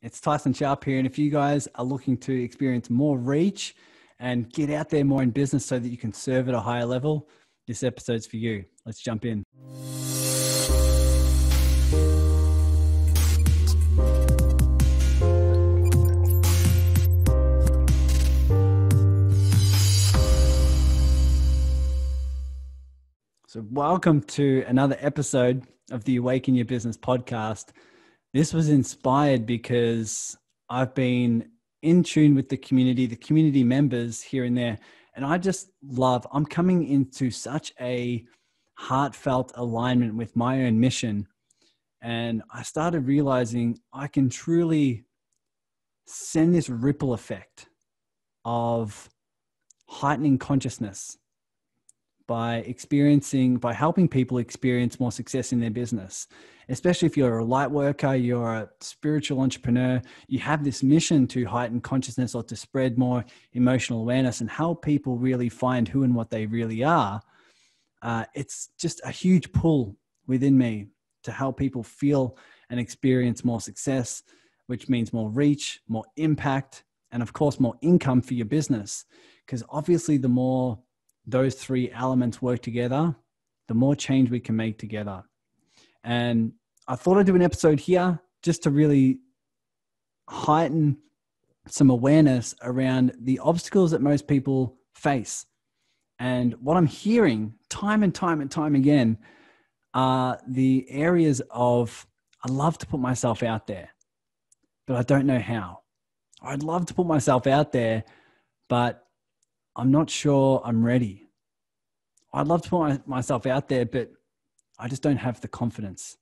It's Tyson Sharp here. And if you guys are looking to experience more reach and get out there more in business so that you can serve at a higher level, this episode's for you. Let's jump in. So welcome to another episode of the Awaken Your Business podcast. This was inspired because I've been in tune with the community members here and there. And I'm coming into such a heartfelt alignment with my own mission. And I started realizing I can truly send this ripple effect of heightening consciousness by helping people experience more success in their business. Especially if you're a light worker, you're a spiritual entrepreneur, you have this mission to heighten consciousness or to spread more emotional awareness and help people really find who and what they really are. It's just a huge pull within me to help people feel and experience more success, which means more reach, more impact, and of course, more income for your business. Because obviously the more those three elements work together, the more change we can make together. And I thought I'd do an episode here just to really heighten some awareness around the obstacles that most people face. And what I'm hearing time and time again are the areas of, I love to put myself out there, but I don't know how. I'd love to put myself out there, but I'm not sure I'm ready. I'd love to put myself out there, but I just don't have the confidence,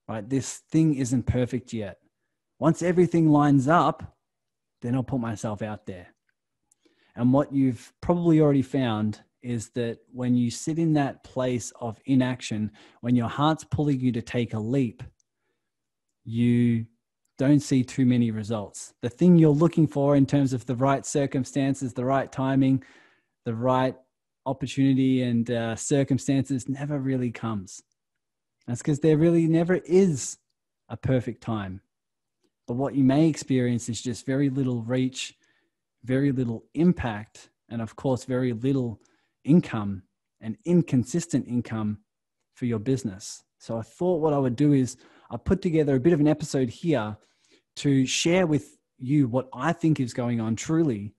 right? This thing isn't perfect yet. Once everything lines up, then I'll put myself out there. And what you've probably already found is that when you sit in that place of inaction, when your heart's pulling you to take a leap, you don't see too many results. The thing you're looking for in terms of the right circumstances, the right timing, the right opportunity and circumstances never really comes. That's because there really never is a perfect time. But what you may experience is just very little reach, very little impact, and of course, very little income and inconsistent income for your business. So I thought what I would do is I put together a bit of an episode here to share with you what I think is going on truly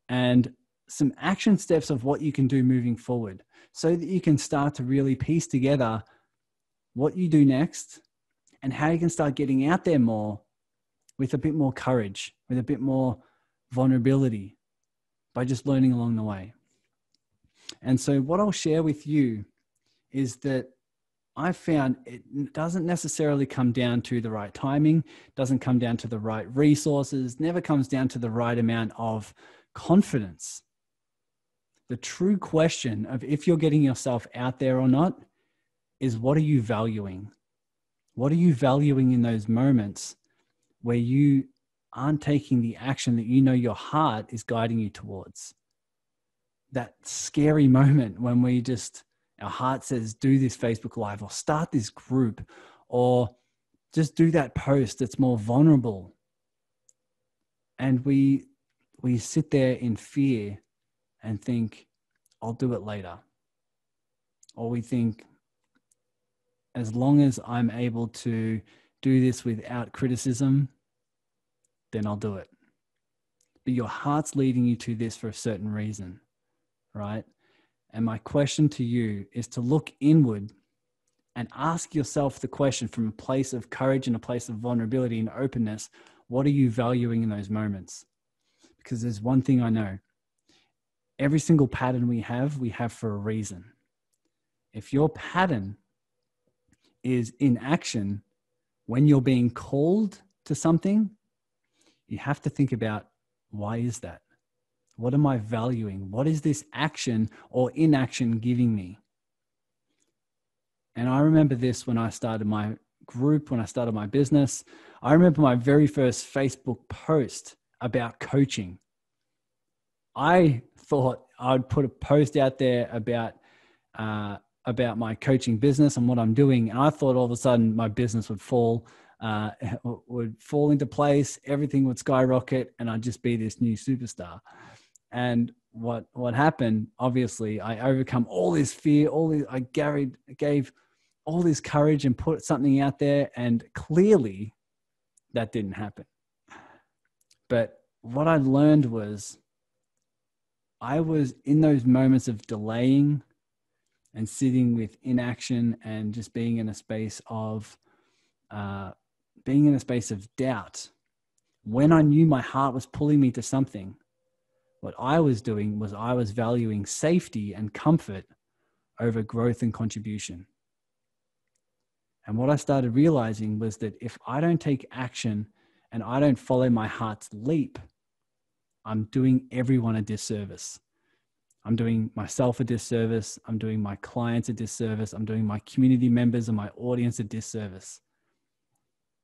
and some action steps of what you can do moving forward so that you can start to really piece together what you do next and how you can start getting out there more with a bit more courage, with a bit more vulnerability by just learning along the way. And so what I'll share with you is that I found it doesn't necessarily come down to the right timing, doesn't come down to the right resources, never comes down to the right amount of confidence. The true question of if you're getting yourself out there or not is, what are you valuing? What are you valuing in those moments where you aren't taking the action that you know your heart is guiding you towards? That scary moment when our heart says, do this Facebook Live or start this group or just do that post that's more vulnerable. And we sit there in fear and think, I'll do it later. Or we think, as long as I'm able to do this without criticism, then I'll do it. But your heart's leading you to this for a certain reason, right? And my question to you is to look inward and ask yourself the question from a place of courage and a place of vulnerability and openness. What are you valuing in those moments? Because there's one thing I know. Every single pattern we have for a reason. If your pattern is inaction when you're being called to something, you have to think about, why is that? What am I valuing? What is this action or inaction giving me? And I remember this when I started my group, when I started my business. I remember my very first Facebook post about coaching. I thought I'd put a post out there about my coaching business and what I'm doing. And I thought all of a sudden my business would fall uh, would fall into place, everything would skyrocket, and I'd just be this new superstar. And what happened, obviously, I overcome all this fear, I gave all this courage and put something out there, and clearly that didn't happen. But what I learned was I was in those moments of delaying and sitting with inaction and just being in a space of doubt. When I knew my heart was pulling me to something, what I was doing was I was valuing safety and comfort over growth and contribution. And what I started realizing was that if I don't take action and I don't follow my heart's leap, I'm doing everyone a disservice. I'm doing myself a disservice. I'm doing my clients a disservice. I'm doing my community members and my audience a disservice.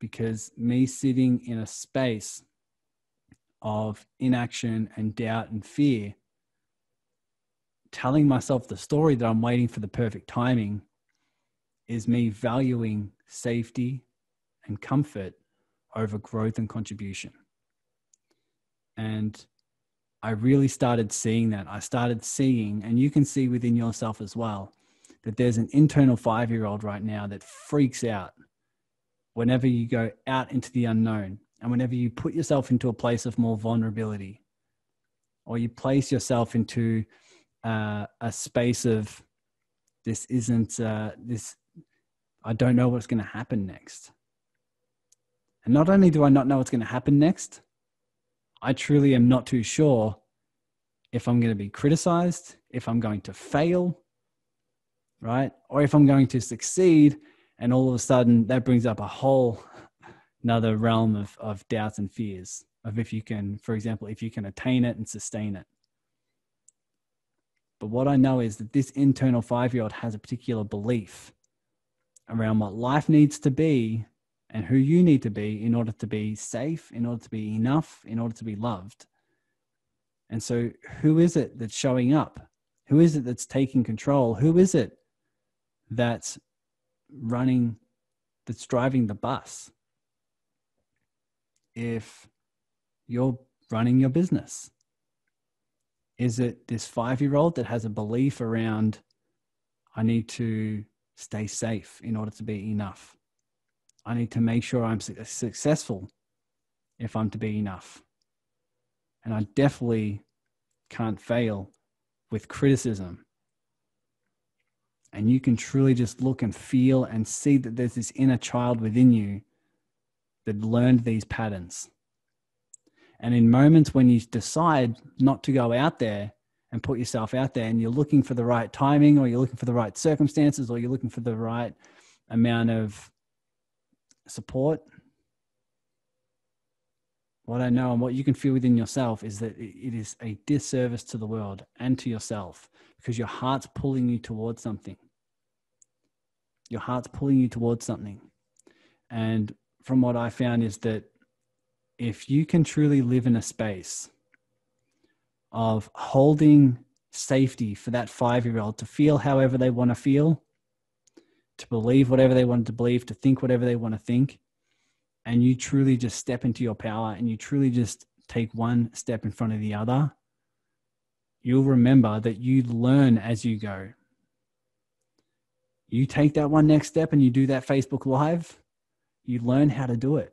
Because me sitting in a space of inaction and doubt and fear, telling myself the story that I'm waiting for the perfect timing, is me valuing safety and comfort over growth and contribution. And I really started seeing that. I started seeing, and you can see within yourself as well, that there's an internal 5-year-old right now that freaks out whenever you go out into the unknown and whenever you put yourself into a place of more vulnerability, or you place yourself into a space of I don't know what's going to happen next. And not only do I not know what's going to happen next, I truly am not too sure if I'm going to be criticized, if I'm going to fail, right? Or if I'm going to succeed. And all of a sudden that brings up a whole another realm of doubts and fears of if you can, for example, if you can attain it and sustain it. But what I know is that this internal 5-year-old has a particular belief around what life needs to be and who you need to be in order to be safe, in order to be enough, in order to be loved. And so who is it that's showing up? Who is it that's taking control? Who is it that's driving the bus? If you're running your business, is it this 5-year-old that has a belief around, I need to stay safe in order to be enough? I need to make sure I'm successful if I'm to be enough. And I definitely can't fail with criticism. And you can truly just look and feel and see that there's this inner child within you that learned these patterns. And in moments when you decide not to go out there and put yourself out there, and you're looking for the right timing, or you're looking for the right circumstances, or you're looking for the right amount of support, what I know and what you can feel within yourself is that it is a disservice to the world and to yourself, because your heart's pulling you towards something. Your heart's pulling you towards something. And from what I found is that if you can truly live in a space of holding safety for that 5-year-old to feel however they want to feel, to believe whatever they want to believe, to think whatever they want to think, and you truly just step into your power and you truly just take one step in front of the other, you'll remember that you learn as you go. You take that one next step and you do that Facebook Live, you learn how to do it.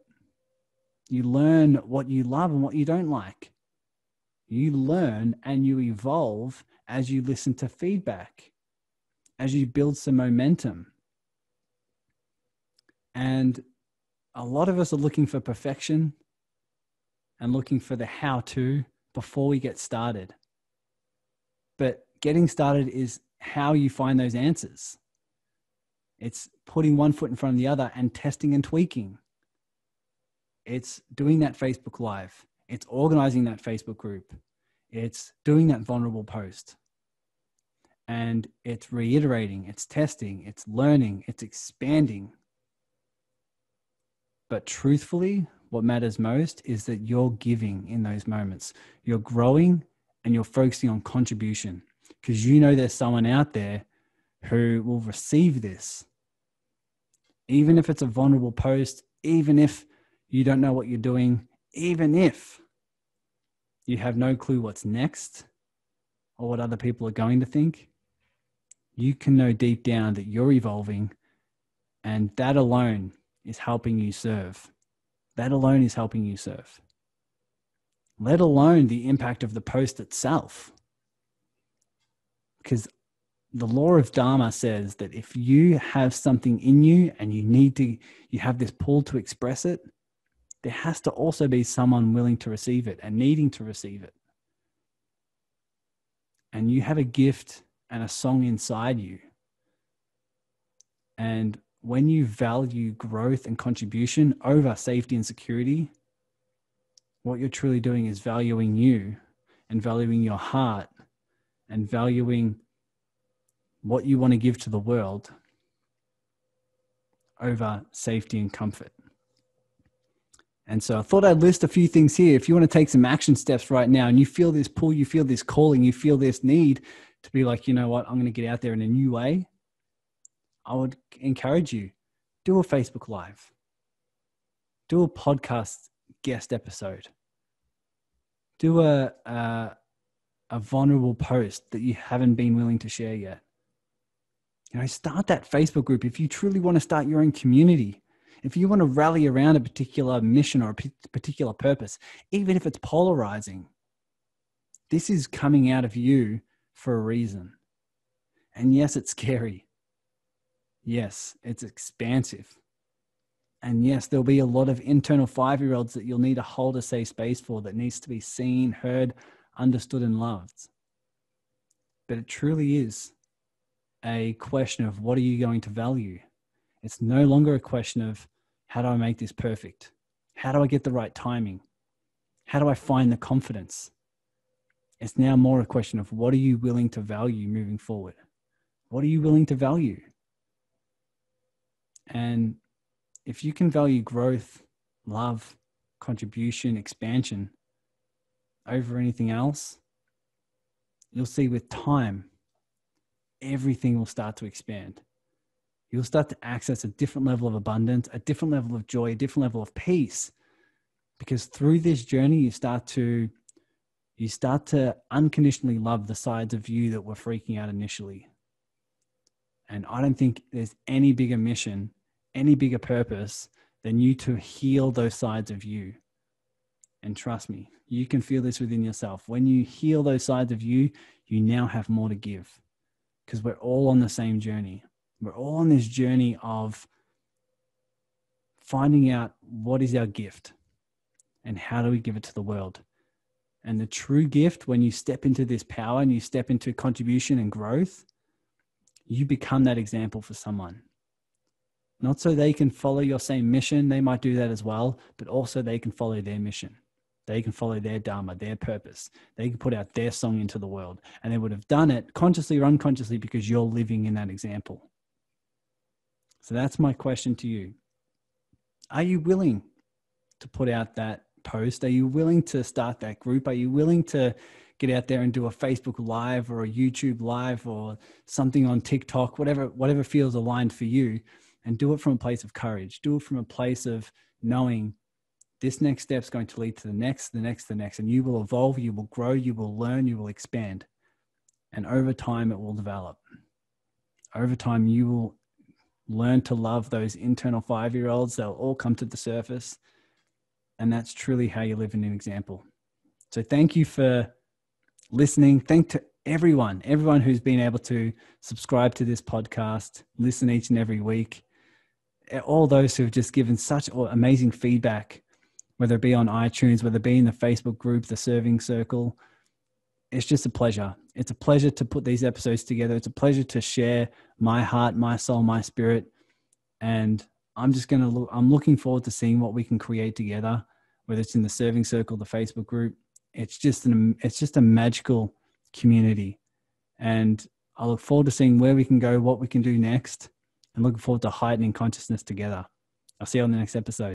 You learn what you love and what you don't like. You learn and you evolve as you listen to feedback, as you build some momentum. And a lot of us are looking for perfection and looking for the how-to before we get started. But getting started is how you find those answers. It's putting one foot in front of the other and testing and tweaking. It's doing that Facebook Live. It's organizing that Facebook group. It's doing that vulnerable post. And it's reiterating, it's testing, it's learning, it's expanding. But truthfully, what matters most is that you're giving in those moments. You're growing and you're focusing on contribution, because you know there's someone out there who will receive this. Even if it's a vulnerable post, even if you don't know what you're doing, even if you have no clue what's next or what other people are going to think, you can know deep down that you're evolving, and that alone is helping you serve. That alone is helping you serve. Let alone the impact of the post itself. Because the law of Dharma says that if you have something in you and you have this pull to express it, there has to also be someone willing to receive it and needing to receive it. And you have a gift and a song inside you. And when you value growth and contribution over safety and security, what you're truly doing is valuing you and valuing your heart and valuing what you want to give to the world over safety and comfort. And so I thought I'd list a few things here. If you want to take some action steps right now and you feel this pull, you feel this calling, you feel this need to be like, you know what, I'm going to get out there in a new way, I would encourage you, do a Facebook Live, do a podcast guest episode, do a vulnerable post that you haven't been willing to share yet. Start that Facebook group. If you truly want to start your own community, if you want to rally around a particular mission or a particular purpose, even if it's polarizing, this is coming out of you for a reason. And yes, it's scary. Yes, it's expansive. And yes, there'll be a lot of internal 5-year-olds that you'll need to hold a safe space for, that needs to be seen, heard, understood, and loved. But it truly is a question of what are you going to value? It's no longer a question of how do I make this perfect? How do I get the right timing? How do I find the confidence? It's now more a question of what are you willing to value moving forward? What are you willing to value? And if you can value growth, love, contribution, expansion over anything else, you'll see with time, everything will start to expand. You'll start to access a different level of abundance, a different level of joy, a different level of peace. Because through this journey, you start to unconditionally love the sides of you that were freaking out initially. And I don't think there's any bigger mission, any bigger purpose than you to heal those sides of you. And trust me, you can feel this within yourself. When you heal those sides of you, you now have more to give, because we're all on the same journey. We're all on this journey of finding out what is our gift and how do we give it to the world. And the true gift, when you step into this power and you step into contribution and growth, you become that example for someone. Not so they can follow your same mission, they might do that as well, but also they can follow their mission. They can follow their Dharma, their purpose. They can put out their song into the world. And they would have done it consciously or unconsciously because you're living in that example. So that's my question to you. Are you willing to put out that post? Are you willing to start that group? Are you willing to get out there and do a Facebook Live or a YouTube Live or something on TikTok, whatever feels aligned for you, and do it from a place of courage? Do it from a place of knowing this next step is going to lead to the next, and you will evolve, you will grow, you will learn, you will expand. And over time, it will develop. Over time, you will learn to love those internal 5-year-olds. They'll all come to the surface. And that's truly how you live in an example. So thank you for listening. Thank to everyone who's been able to subscribe to this podcast, listen each and every week. All those who have just given such amazing feedback, whether it be on iTunes, whether it be in the Facebook group, the Serving Circle. It's just a pleasure. It's a pleasure to put these episodes together. It's a pleasure to share my heart, my soul, my spirit. And I'm looking forward to seeing what we can create together, whether it's in the Serving Circle, the Facebook group. It's just a magical community. And I look forward to seeing where we can go, what we can do next, and looking forward to heightening consciousness together. I'll see you on the next episode.